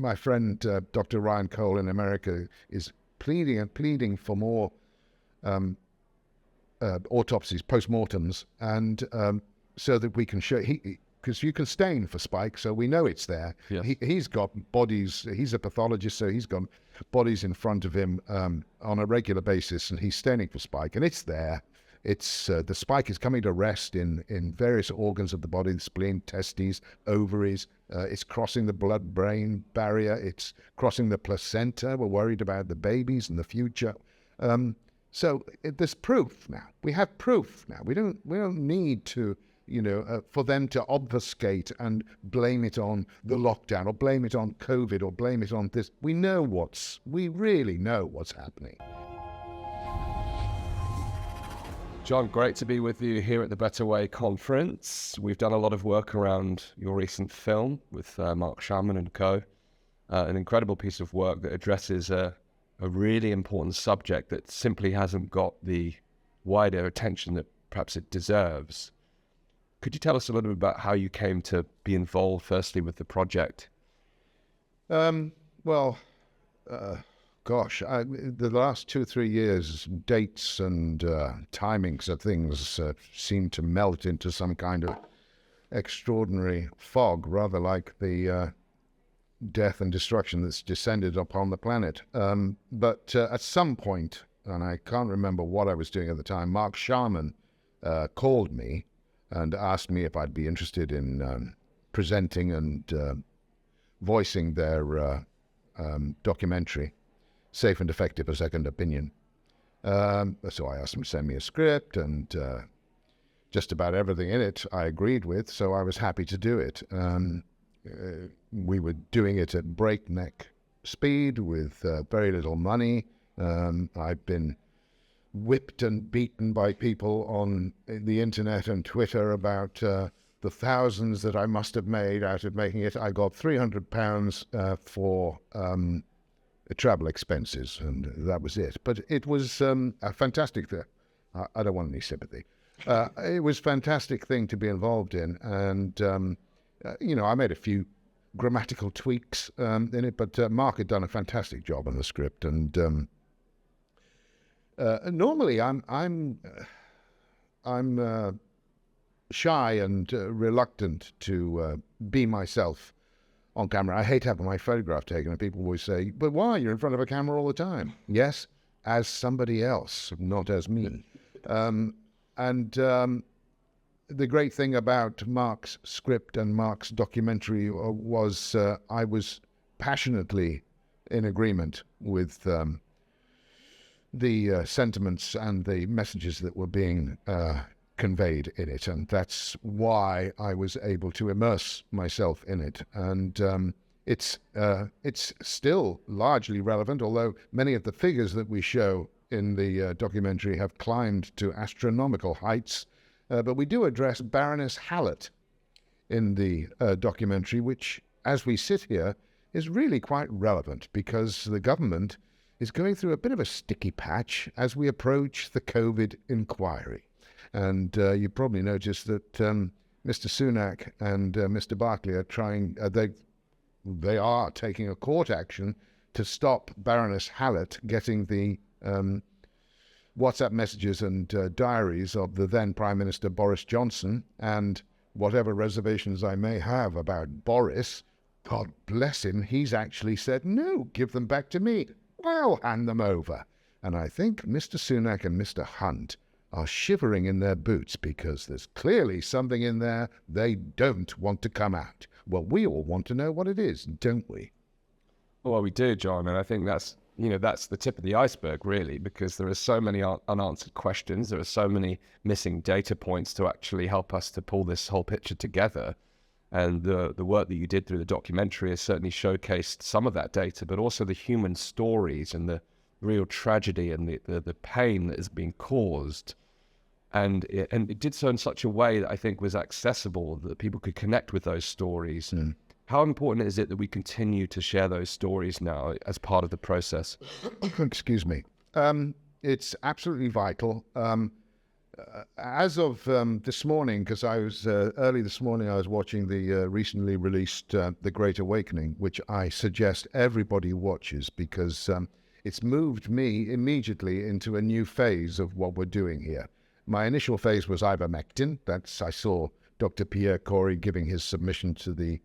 my friend Dr. Ryan Cole in America is pleading and pleading for more autopsies, post-mortems, and so that we can show, because you can stain for spike, so we know it's there. Yeah. He's got bodies, he's a pathologist, so he's got bodies in front of him on a regular basis, and he's staining for spike, and it's there. It's the spike is coming to rest in various organs of the body, the spleen, testes, ovaries. It's crossing the blood-brain barrier. It's crossing the placenta. We're worried about the babies and the future. So there's proof now. We have proof now. We don't need to, for them to obfuscate and blame it on the lockdown or blame it on COVID or blame it on this. We really know what's happening. John, great to be with you here at the Better Way conference. We've done a lot of work around your recent film with Mark Sharman and co. An incredible piece of work that addresses a really important subject that simply hasn't got the wider attention that perhaps it deserves. Could you tell us a little bit about how you came to be involved, firstly, with the project? The last 2 or 3 years, dates and timings of things seem to melt into some kind of extraordinary fog, rather like the death and destruction that's descended upon the planet. But at some point, and I can't remember what I was doing at the time, Mark Sharman called me and asked me if I'd be interested in presenting and voicing their documentary, Safe and Effective: A Second Opinion. So I asked him to send me a script, and just about everything in it I agreed with, so I was happy to do it. We were doing it at breakneck speed with very little money. I've been whipped and beaten by people on the internet and Twitter about the thousands that I must have made out of making it. I got £300 for travel expenses, and that was it. But it was a fantastic thing. I don't want any sympathy. It was a fantastic thing to be involved in, and I made a few grammatical tweaks in it, but Mark had done a fantastic job on the script. And normally I'm shy and reluctant to be myself on camera. I hate having my photograph taken, and people always say, "But why? You're in front of a camera all the time." Yes, as somebody else, not as me. The great thing about Mark's script and Mark's documentary was I was passionately in agreement with the sentiments and the messages that were being conveyed in it, and that's why I was able to immerse myself in it. And it's still largely relevant, although many of the figures that we show in the documentary have climbed to astronomical heights. But we do address Baroness Hallett in the documentary, which, as we sit here, is really quite relevant because the government is going through a bit of a sticky patch as we approach the COVID inquiry. And you probably noticed that Mr. Sunak and Mr. Barclay are trying, they are taking a court action to stop Baroness Hallett getting the WhatsApp messages and diaries of the then Prime Minister Boris Johnson. And whatever reservations I may have about Boris, God bless him, he's actually said, "No, give them back to me. I'll hand them over." And I think Mr. Sunak and Mr. Hunt are shivering in their boots because there's clearly something in there they don't want to come out. Well, we all want to know what it is, don't we? Well, we do, John, and I think that's the tip of the iceberg, really, because there are so many unanswered questions. There are so many missing data points to actually help us to pull this whole picture together. And the work that you did through the documentary has certainly showcased some of that data, but also the human stories and the real tragedy and the pain that is being caused. And it did so in such a way that I think was accessible, that people could connect with those stories. Mm. How important is it that we continue to share those stories now as part of the process? Excuse me. It's absolutely vital. As of this morning, because I was early this morning, I was watching the recently released The Great Awakening, which I suggest everybody watches because it's moved me immediately into a new phase of what we're doing here. My initial phase was ivermectin. I saw Dr. Pierre Corey giving his submission to the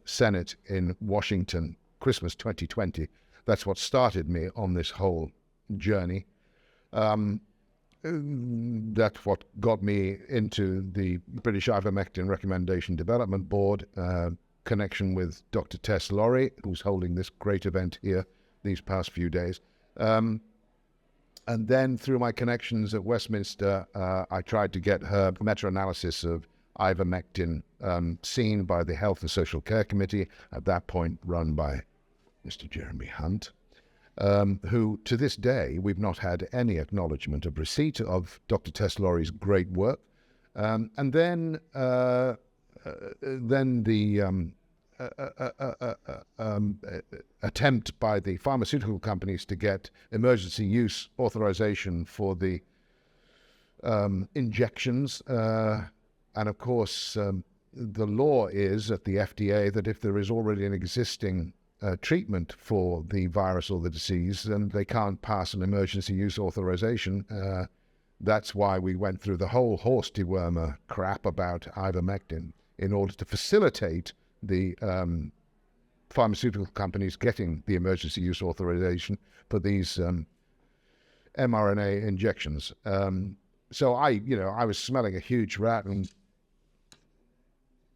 Senate in Washington, Christmas 2020. That's what started me on this whole journey. That's what got me into the British Ivermectin Recommendation Development Board, connection with Dr. Tess Laurie, who's holding this great event here these past few days. And then through my connections at Westminster, I tried to get her meta-analysis of ivermectin seen by the Health and Social Care Committee, at that point run by Mr. Jeremy Hunt. Who, to this day, we've not had any acknowledgement of receipt of Dr. Tess Laurie's great work. And then the attempt by the pharmaceutical companies to get emergency use authorization for the injections. And of course, the law is at the FDA that if there is already an existing treatment for the virus or the disease, and they can't pass an emergency use authorization. That's why we went through the whole horse dewormer crap about ivermectin in order to facilitate the pharmaceutical companies getting the emergency use authorization for these mRNA injections. So I was smelling a huge rat and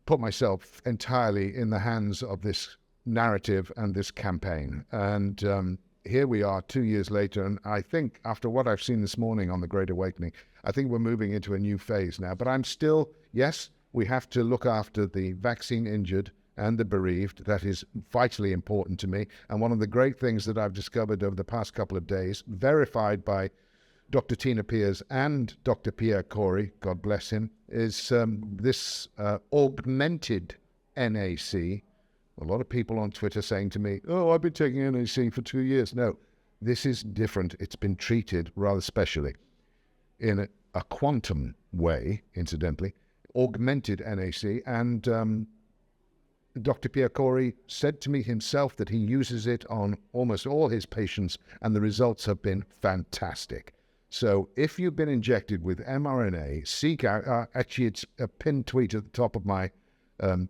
put myself entirely in the hands of this narrative and this campaign. And here we are 2 years later, and I think after what I've seen this morning on The Great Awakening, I think we're moving into a new phase now. But I'm still, yes, we have to look after the vaccine injured and the bereaved. That is vitally important to me. And one of the great things that I've discovered over the past couple of days, verified by Dr. Tina Piers and Dr. Pierre Corey, God bless him, is this augmented NAC. A lot of people on Twitter saying to me, oh, I've been taking NAC for 2 years. No, this is different. It's been treated rather specially in a quantum way, incidentally, augmented NAC. And Dr. Pierre Corey said to me himself that he uses it on almost all his patients, and the results have been fantastic. So if you've been injected with mRNA, seek out, actually it's a pinned tweet at the top of my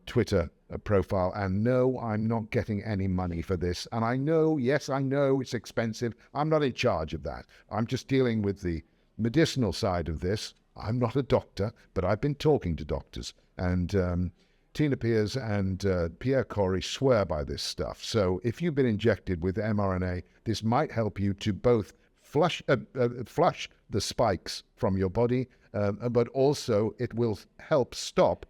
Twitter profile, and no, I'm not getting any money for this. And I know, yes, I know it's expensive. I'm not in charge of that. I'm just dealing with the medicinal side of this. I'm not a doctor, but I've been talking to doctors. And Tina Piers and Pierre Corey swear by this stuff. So if you've been injected with mRNA, this might help you to both flush the spikes from your body, but also it will help stop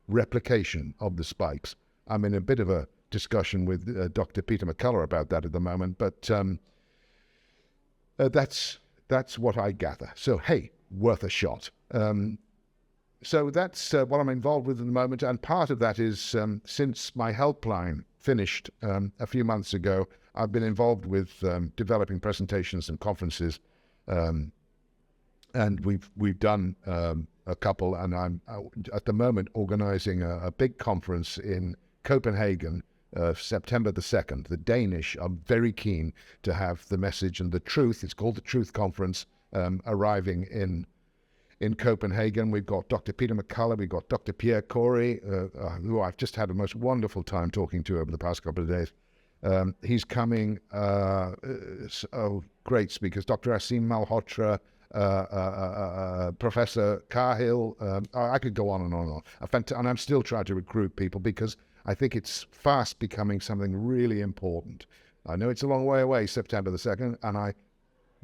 replication of the spikes. I'm in a bit of a discussion with Dr. Peter McCullough about that at the moment, but that's what I gather. So, hey, worth a shot. So that's what I'm involved with at the moment, and part of that is since my helpline finished a few months ago, I've been involved with developing presentations and conferences, and we've done a couple, and I'm at the moment organizing a big conference in Copenhagen, September the 2nd. The Danish are very keen to have the message and the truth. It's called the Truth Conference, arriving in Copenhagen. We've got Dr. Peter McCullough, we've got Dr. Pierre Corey, who I've just had a most wonderful time talking to over the past couple of days. He's coming, great speakers, Dr. Asim Malhotra, Professor Cahill. I could go on and on and on. And I'm still trying to recruit people because I think it's fast becoming something really important. I know it's a long way away, September the 2nd, and I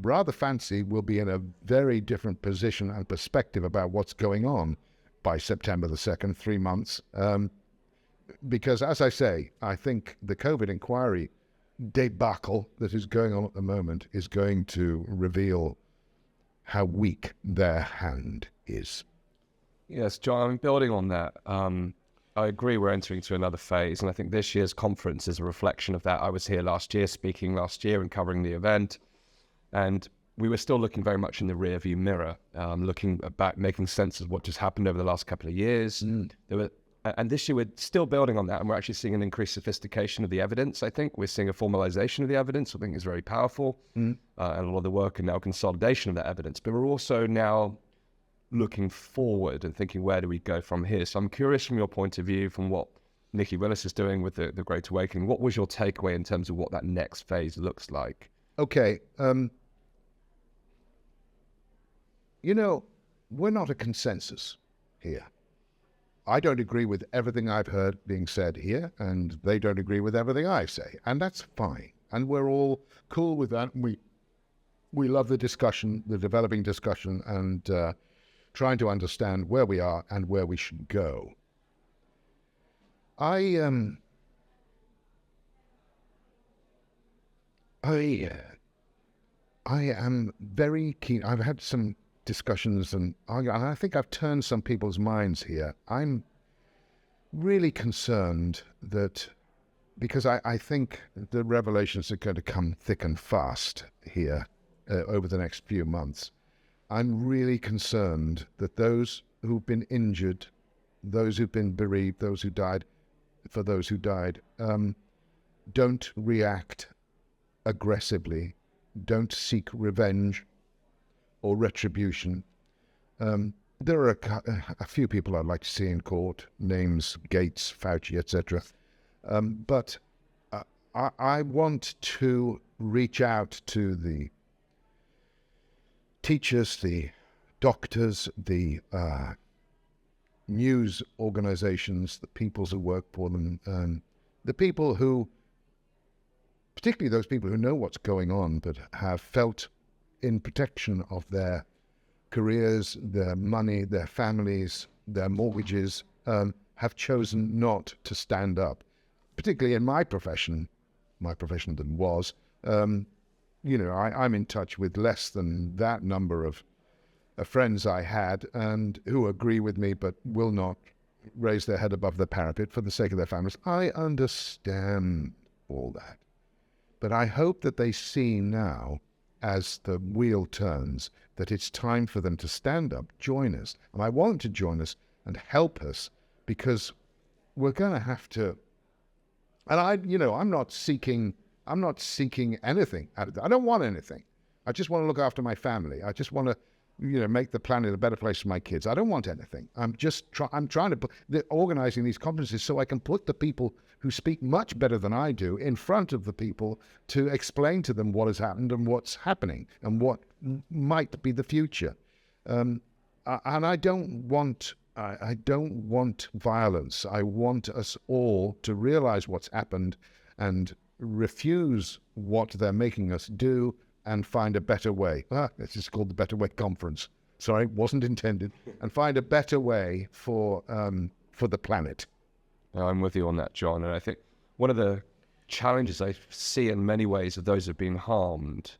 rather fancy we'll be in a very different position and perspective about what's going on by September the 2nd, 3 months. Because, as I say, I think the COVID inquiry debacle that is going on at the moment is going to reveal how weak their hand is. Yes, John, I'm building on that. I agree we're entering into another phase, and I think this year's conference is a reflection of that. I was here last year, speaking last year and covering the event. And we were still looking very much in the rearview mirror, looking back, making sense of what just happened over the last couple of years. And this year we're still building on that, and we're actually seeing an increased sophistication of the evidence. I think we're seeing a formalization of the evidence, I think is very powerful, and a lot of the work and now consolidation of that evidence. But we're also now looking forward and thinking, where do we go from here? So I'm curious from your point of view, from what Nikki Willis is doing with the Great Awakening, what was your takeaway in terms of what that next phase looks like? Okay. We're not a consensus here. I don't agree with everything I've heard being said here, and they don't agree with everything I say, and that's fine. And we're all cool with that. And we love the discussion, the developing discussion, and trying to understand where we are and where we should go. I am very keen. I've had some discussions, and I think I've turned some people's minds here. I'm really concerned that, because I think the revelations are going to come thick and fast here over the next few months. I'm really concerned that those who've been injured, those who've been bereaved, those who died, don't react aggressively, don't seek revenge or retribution. There are a few people I'd like to see in court, names Gates, Fauci, etc. But I want to reach out to the teachers, the doctors, the news organizations, the people who work for them, the people who, particularly those people who know what's going on but have felt in protection of their careers, their money, their families, their mortgages, have chosen not to stand up. Particularly in my profession that was, I'm in touch with less than that number of friends I had, and who agree with me but will not raise their head above the parapet for the sake of their families. I understand all that. But I hope that they see now, as the wheel turns, that it's time for them to stand up, join us. And I want them to join us and help us, because we're going to have to. And I'm not seeking anything out of that. I don't want anything. I just want to look after my family. I just want to, make the planet a better place for my kids. I don't want anything. I'm trying to organizing these conferences so I can put the people who speak much better than I do in front of the people to explain to them what has happened and what's happening and what might be the future. And I don't want violence. I want us all to realize what's happened and refuse what they're making us do and find a better way. This is called the Better Way Conference. Sorry, wasn't intended. And find a better way for the planet. I'm with you on that, John. And I think one of the challenges I see in many ways of those who have been harmed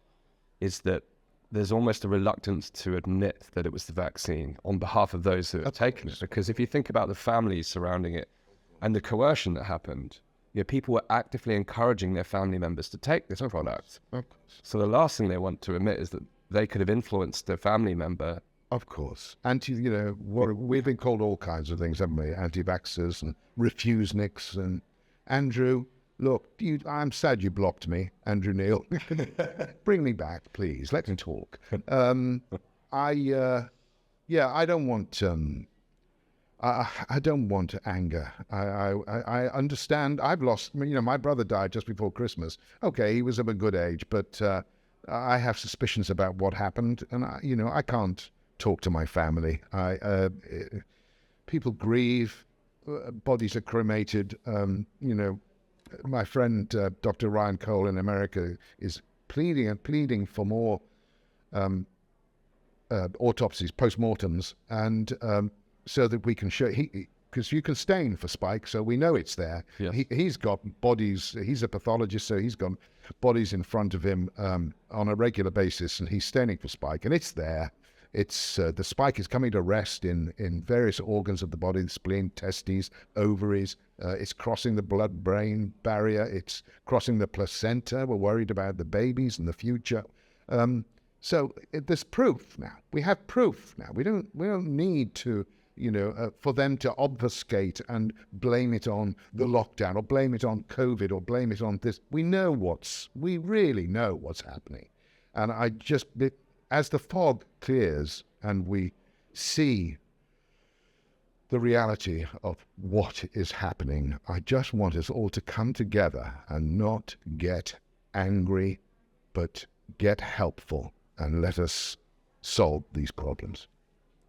is that there's almost a reluctance to admit that it was the vaccine on behalf of those who have taken it. Because if you think about the families surrounding it and the coercion that happened, people were actively encouraging their family members to take this product. So the last thing they want to admit is that they could have influenced their family member. Of course. We've been called all kinds of things, haven't we? Anti-vaxxers and refuseniks. And Andrew, look, I'm sad you blocked me, Andrew Neil. Bring me back, please. Let me talk. I don't want. I don't want anger. I understand. I've lost. My brother died just before Christmas. Okay, he was of a good age, but I have suspicions about what happened, and I can't talk to my family. People grieve. Bodies are cremated. My friend Dr. Ryan Cole in America is pleading for more autopsies, postmortems, and so that we can show, because you can stain for spike, so we know it's there. Yes. He's got bodies. He's a pathologist, so he's got bodies in front of him on a regular basis, and he's staining for spike, and it's there. It's the spike is coming to rest in various organs of the body: the spleen, testes, ovaries. It's crossing the blood-brain barrier. It's crossing the placenta. We're worried about the babies and the future. So there's proof now. We have proof now. We don't need to, for them to obfuscate and blame it on the lockdown or blame it on COVID or blame it on this. We really know what's happening. And as the fog clears and we see the reality of what is happening, I just want us all to come together and not get angry, but get helpful and let us solve these problems.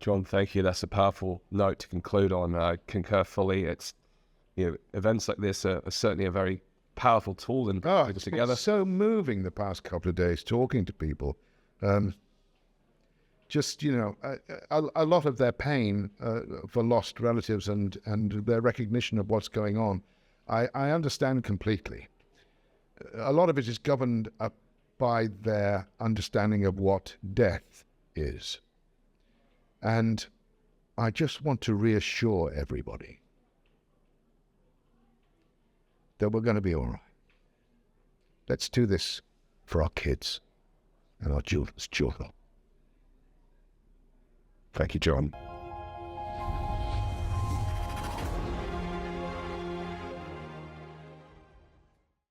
John, thank you. That's a powerful note to conclude on. I concur fully. It's, events like this are certainly a very powerful tool and it's together. It's so moving the past couple of days talking to people. A lot of their pain for lost relatives and their recognition of what's going on, I understand completely. A lot of it is governed up by their understanding of what death is. And I just want to reassure everybody that we're going to be all right. Let's do this for our kids and our children's children. Thank you, John.